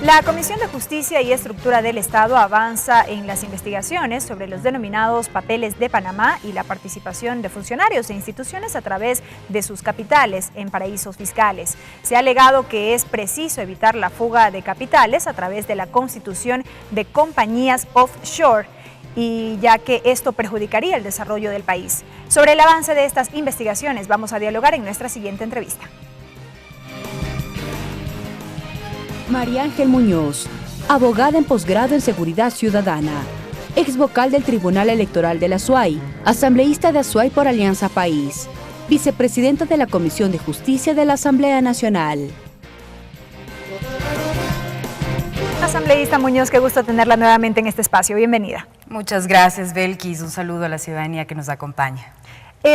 La Comisión de Justicia y Estructura del Estado avanza en las investigaciones sobre los denominados papeles de Panamá y la participación de funcionarios e instituciones a través de sus capitales en paraísos fiscales. Se ha alegado que es preciso evitar la fuga de capitales a través de la constitución de compañías offshore, y ya que esto perjudicaría el desarrollo del país. Sobre el avance de estas investigaciones vamos a dialogar en nuestra siguiente entrevista. María Ángel Muñoz, abogada en posgrado en Seguridad Ciudadana, ex vocal del Tribunal Electoral de la SUAY, asambleísta de SUAY por Alianza País, vicepresidenta de la Comisión de Justicia de la Asamblea Nacional. Asambleísta Muñoz, qué gusto tenerla nuevamente en este espacio. Bienvenida. Muchas gracias, Belkis. Un saludo a la ciudadanía que nos acompaña.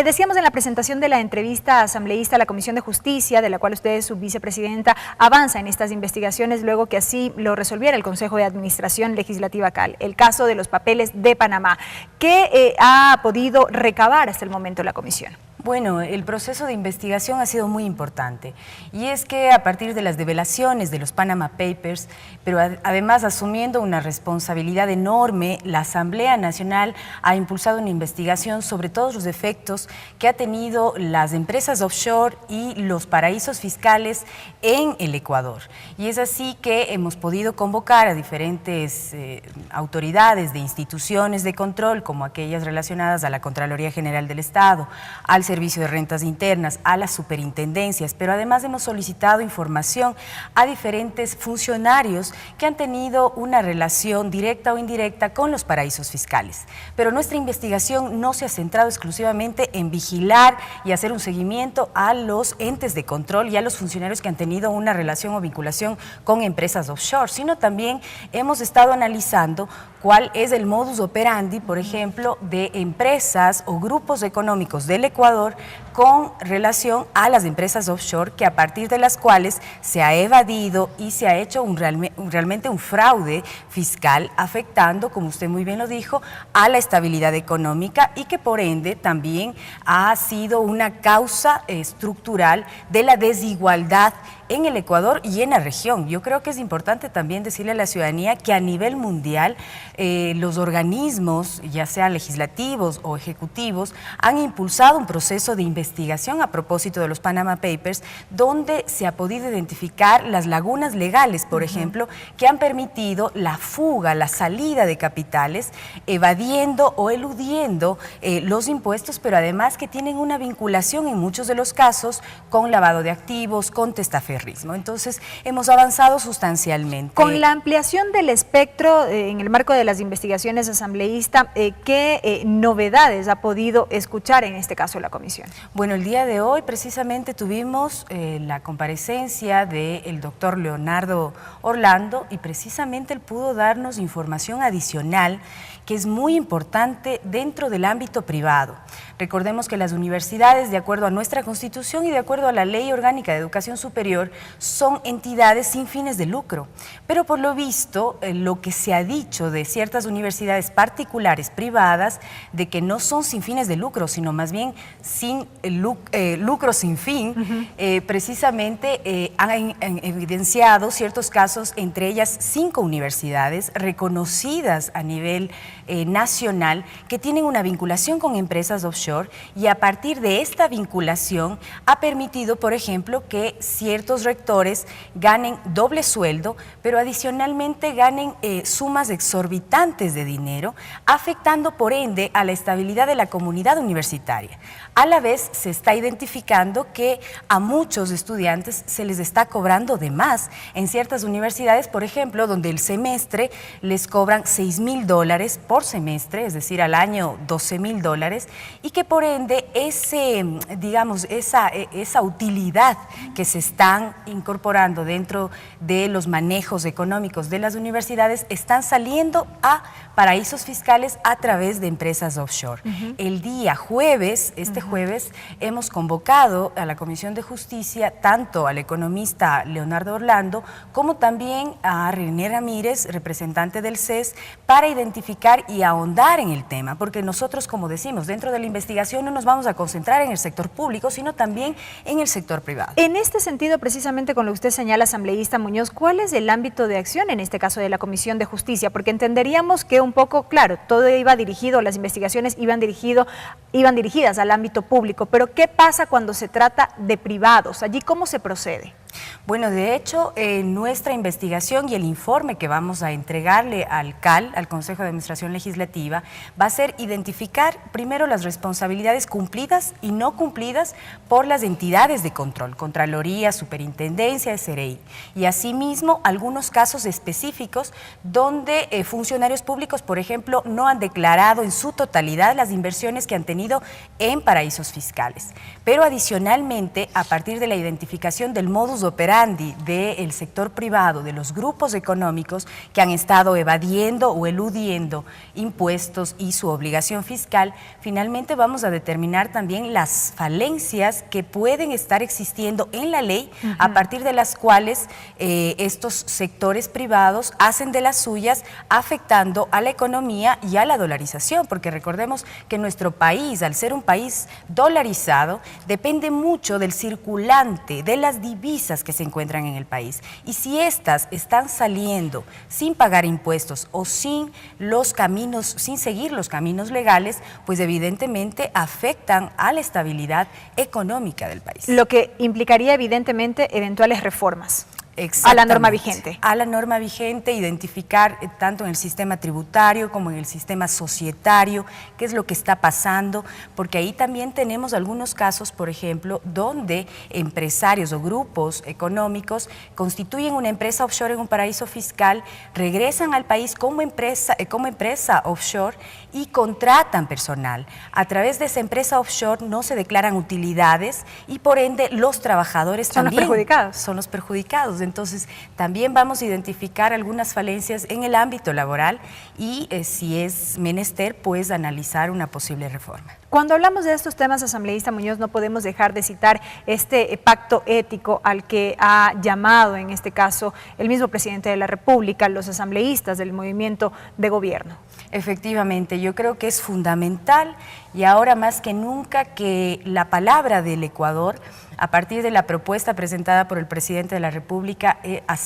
Decíamos en la presentación de la entrevista, asambleísta, la Comisión de Justicia, de la cual usted es su vicepresidenta, avanza en estas investigaciones luego que así lo resolviera el Consejo de Administración Legislativa CAL, el caso de los papeles de Panamá. ¿Qué ha podido recabar hasta el momento la Comisión? Bueno, el proceso de investigación ha sido muy importante y es que a partir de las develaciones de los Panama Papers, pero además asumiendo una responsabilidad enorme, la Asamblea Nacional ha impulsado una investigación sobre todos los efectos que ha tenido las empresas offshore y los paraísos fiscales en el Ecuador. Y es así que hemos podido convocar a diferentes autoridades de instituciones de control, como aquellas relacionadas a la Contraloría General del Estado, al Servicio de Rentas Internas, a las superintendencias, pero además hemos solicitado información a diferentes funcionarios que han tenido una relación directa o indirecta con los paraísos fiscales. Pero nuestra investigación no se ha centrado exclusivamente en vigilar y hacer un seguimiento a los entes de control y a los funcionarios que han tenido una relación o vinculación con empresas offshore, sino también hemos estado analizando cuál es el modus operandi, por ejemplo, de empresas o grupos económicos del Ecuador con relación a las empresas offshore, que a partir de las cuales se ha evadido y se ha hecho realmente un fraude fiscal, afectando, como usted muy bien lo dijo, a la estabilidad económica y que por ende también ha sido una causa estructural de la desigualdad en el Ecuador y en la región. Yo creo que es importante también decirle a la ciudadanía que a nivel mundial los organismos, ya sean legislativos o ejecutivos, han impulsado un proceso de investigación a propósito de los Panama Papers, donde se ha podido identificar las lagunas legales, por ejemplo, que han permitido la fuga, la salida de capitales, evadiendo o eludiendo los impuestos, pero además que tienen una vinculación en muchos de los casos con lavado de activos, con testaferrismo. Entonces, hemos avanzado sustancialmente. Con la ampliación del espectro en el marco de las investigaciones, asambleísta, ¿qué novedades ha podido escuchar en este caso la Comisión? Bueno, el día de hoy precisamente tuvimos la comparecencia del doctor Leonardo Orlando y precisamente él pudo darnos información adicional que es muy importante dentro del ámbito privado. Recordemos que las universidades, de acuerdo a nuestra Constitución y de acuerdo a la Ley Orgánica de Educación Superior, son entidades sin fines de lucro. Pero por lo visto, lo que se ha dicho de ciertas universidades particulares privadas, de que no son sin fines de lucro, sino más bien sin lucro sin fin, precisamente han evidenciado ciertos casos, entre ellas 5 universidades reconocidas a nivel nacional que tienen una vinculación con empresas offshore y a partir de esta vinculación ha permitido, por ejemplo, que ciertos rectores ganen doble sueldo, pero adicionalmente ganen sumas exorbitantes de dinero, afectando por ende a la estabilidad de la comunidad universitaria. A la vez se está identificando que a muchos estudiantes se les está cobrando de más en ciertas universidades, por ejemplo, donde el semestre les cobran $6,000 por semestre, es decir, al año $12,000, y que por ende esa utilidad que se están incorporando dentro de los manejos económicos de las universidades responsabilidades están saliendo a paraísos fiscales a través de empresas offshore. El día jueves, jueves, hemos convocado a la Comisión de Justicia tanto al economista Leonardo Orlando como también a René Ramírez, representante del CES, para identificar y ahondar en el tema, porque nosotros, como decimos, dentro de la investigación no nos vamos a concentrar en el sector público, sino también en el sector privado. En este sentido, precisamente con lo que usted señala, asambleísta Muñoz, ¿cuál es el ámbito de acción en este caso de la Comisión de Justicia? Porque entenderíamos que un poco, claro, todo iba dirigido, las investigaciones iban dirigidas al ámbito público, pero ¿qué pasa cuando se trata de privados? ¿Allí cómo se procede? Bueno, de hecho, nuestra investigación y el informe que vamos a entregarle al CAL, al Consejo de Administración Legislativa, va a ser identificar primero las responsabilidades cumplidas y no cumplidas por las entidades de control, Contraloría, Superintendencia, SRI, y asimismo algunos casos específicos donde funcionarios públicos, por ejemplo, no han declarado en su totalidad las inversiones que han tenido en paraísos fiscales. Pero adicionalmente, a partir de la identificación del modus operandi del sector privado, de los grupos económicos que han estado evadiendo o eludiendo impuestos y su obligación fiscal, finalmente vamos a determinar también las falencias que pueden estar existiendo en la ley, a partir de las cuales estos sectores privados hacen de las suyas, afectando a la economía y a la dolarización, porque recordemos que nuestro país, al ser un país dolarizado, depende mucho del circulante, de las divisas que se encuentran en el país. Y si estas están saliendo sin pagar impuestos o sin seguir los caminos legales, pues evidentemente afectan a la estabilidad económica del país. Lo que implicaría evidentemente eventuales reformas. A la norma vigente. A la norma vigente, identificar tanto en el sistema tributario como en el sistema societario qué es lo que está pasando, porque ahí también tenemos algunos casos, por ejemplo, donde empresarios o grupos económicos constituyen una empresa offshore en un paraíso fiscal, regresan al país como empresa offshore y contratan personal. A través de esa empresa offshore no se declaran utilidades y por ende los trabajadores también son los perjudicados. Entonces, también vamos a identificar algunas falencias en el ámbito laboral y, si es menester, pues analizar una posible reforma. Cuando hablamos de estos temas, asambleísta Muñoz, no podemos dejar de citar este pacto ético al que ha llamado, en este caso, el mismo presidente de la República, los asambleístas del movimiento de gobierno. Efectivamente, yo creo que es fundamental y ahora más que nunca que la palabra del Ecuador, a partir de la propuesta presentada por el presidente de la República, ha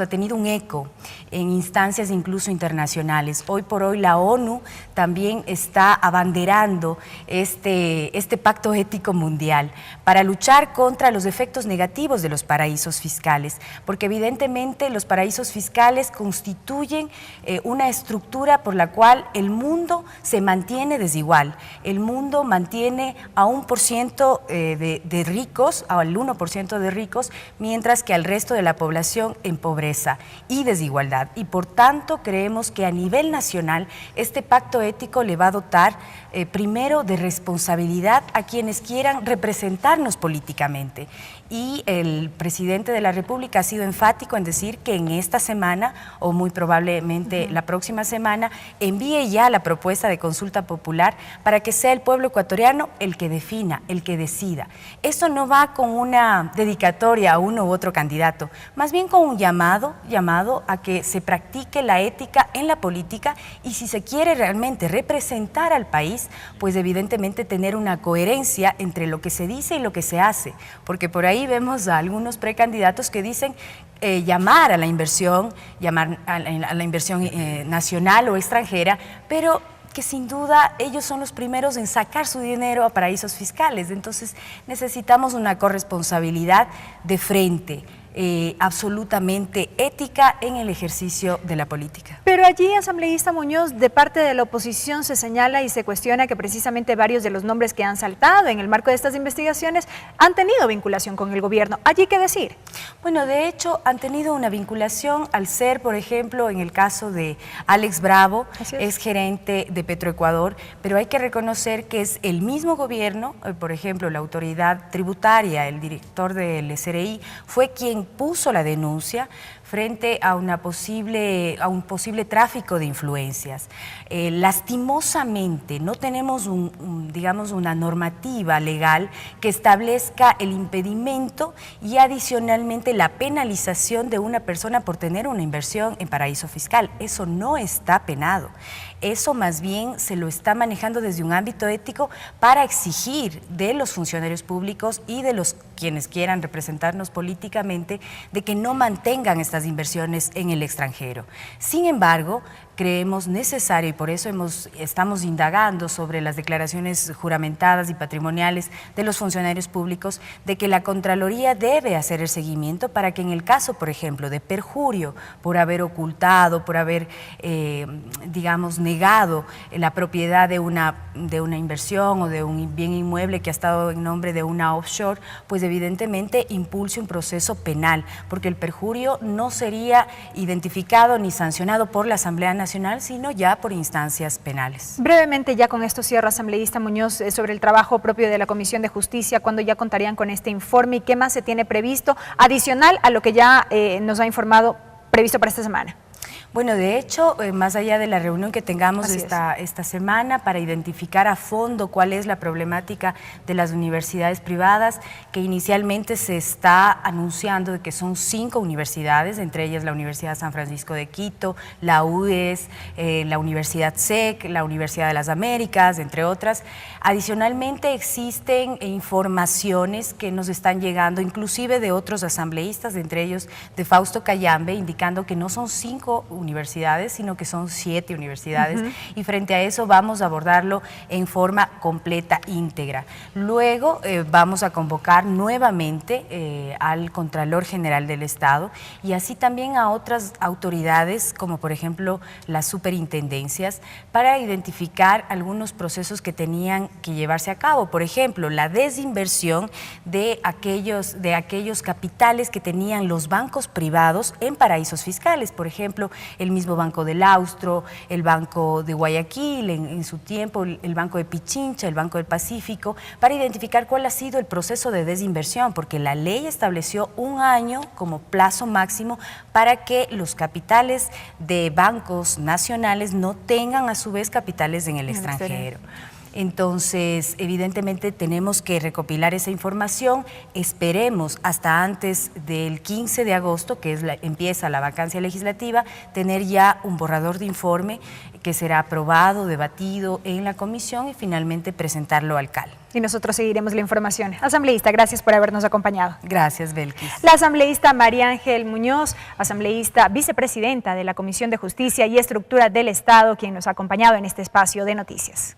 tenido un eco en instancias incluso internacionales. Hoy por hoy la ONU también está abanderando este pacto ético mundial para luchar contra los efectos negativos de los paraísos fiscales, porque evidentemente los paraísos fiscales constituyen una estructura por la cual el mundo se mantiene desigual. El mundo mantiene a 1% de ricos, al 1% de ricos, mientras que al resto de la población en pobreza y desigualdad. Y por tanto creemos que a nivel nacional este pacto ético le va a dotar primero de responsabilidad a quienes quieran representarnos políticamente. Y el presidente de la República ha sido enfático en decir que en esta semana, o muy probablemente la próxima semana, envíe ya la propuesta de consulta popular para que sea el pueblo ecuatoriano el que defina, el que decida. Esto no va con una dedicatoria a uno u otro candidato, más bien con un llamado a que se practique la ética en la política y si se quiere realmente representar al país, pues evidentemente tener una coherencia entre lo que se dice y lo que se hace, porque por ahí vemos a algunos precandidatos que dicen llamar a la inversión, nacional o extranjera, pero que sin duda ellos son los primeros en sacar su dinero a paraísos fiscales. Entonces necesitamos una corresponsabilidad de frente, absolutamente ética en el ejercicio de la política. Pero allí, asambleísta Muñoz, de parte de la oposición se señala y se cuestiona que precisamente varios de los nombres que han saltado en el marco de estas investigaciones han tenido vinculación con el gobierno. ¿Allí qué decir? Bueno, de hecho han tenido una vinculación al ser, por ejemplo, en el caso de Alex Bravo, es gerente de Petroecuador, pero hay que reconocer que es el mismo gobierno, por ejemplo, la autoridad tributaria, el director del SRI, fue quien impuso la denuncia frente a un posible tráfico de influencias. Lastimosamente no tenemos digamos, una normativa legal que establezca el impedimento y adicionalmente la penalización de una persona por tener una inversión en paraíso fiscal. Eso no está penado. Eso más bien se lo está manejando desde un ámbito ético para exigir de los funcionarios públicos y de los quienes quieran representarnos políticamente de que no mantengan estas inversiones en el extranjero. Sin embargo, creemos necesario, y por eso estamos indagando sobre las declaraciones juramentadas y patrimoniales de los funcionarios públicos, de que la Contraloría debe hacer el seguimiento para que en el caso, por ejemplo, de perjurio por haber ocultado, por haber, digamos, negado la propiedad de una inversión o de un bien inmueble que ha estado en nombre de una offshore, pues evidentemente impulse un proceso penal, porque el perjurio no sería identificado ni sancionado por la Asamblea Nacional, sino ya por instancias penales. Brevemente, ya con esto cierro, asambleísta Muñoz, sobre el trabajo propio de la Comisión de Justicia, ¿cuándo ya contarían con este informe y qué más se tiene previsto, adicional a lo que ya nos ha informado previsto para esta semana? Bueno, de hecho, más allá de la reunión que tengamos esta semana para identificar a fondo cuál es la problemática de las universidades privadas, que inicialmente se está anunciando de que son 5 universidades, entre ellas la Universidad San Francisco de Quito, la UDES, la Universidad SEC, la Universidad de las Américas, entre otras. Adicionalmente existen informaciones que nos están llegando, inclusive de otros asambleístas, entre ellos de Fausto Cayambe, indicando que no son 5 universidades, sino que son 7 universidades, y frente a eso vamos a abordarlo en forma completa, íntegra. Luego vamos a convocar nuevamente al Contralor General del Estado y así también a otras autoridades, como por ejemplo las superintendencias, para identificar algunos procesos que tenían que llevarse a cabo. Por ejemplo, la desinversión de aquellos capitales que tenían los bancos privados en paraísos fiscales, por ejemplo, el mismo Banco del Austro, el Banco de Guayaquil, en su tiempo el Banco de Pichincha, el Banco del Pacífico, para identificar cuál ha sido el proceso de desinversión, porque la ley estableció 1 año como plazo máximo para que los capitales de bancos nacionales no tengan a su vez capitales en el extranjero. Entonces, evidentemente tenemos que recopilar esa información, esperemos hasta antes del 15 de agosto, que empieza la vacancia legislativa, tener ya un borrador de informe que será aprobado, debatido en la comisión y finalmente presentarlo al CAL. Y nosotros seguiremos la información. Asambleísta, gracias por habernos acompañado. Gracias, Belkis. La asambleísta María Ángel Muñoz, asambleísta vicepresidenta de la Comisión de Justicia y Estructura del Estado, quien nos ha acompañado en este espacio de noticias.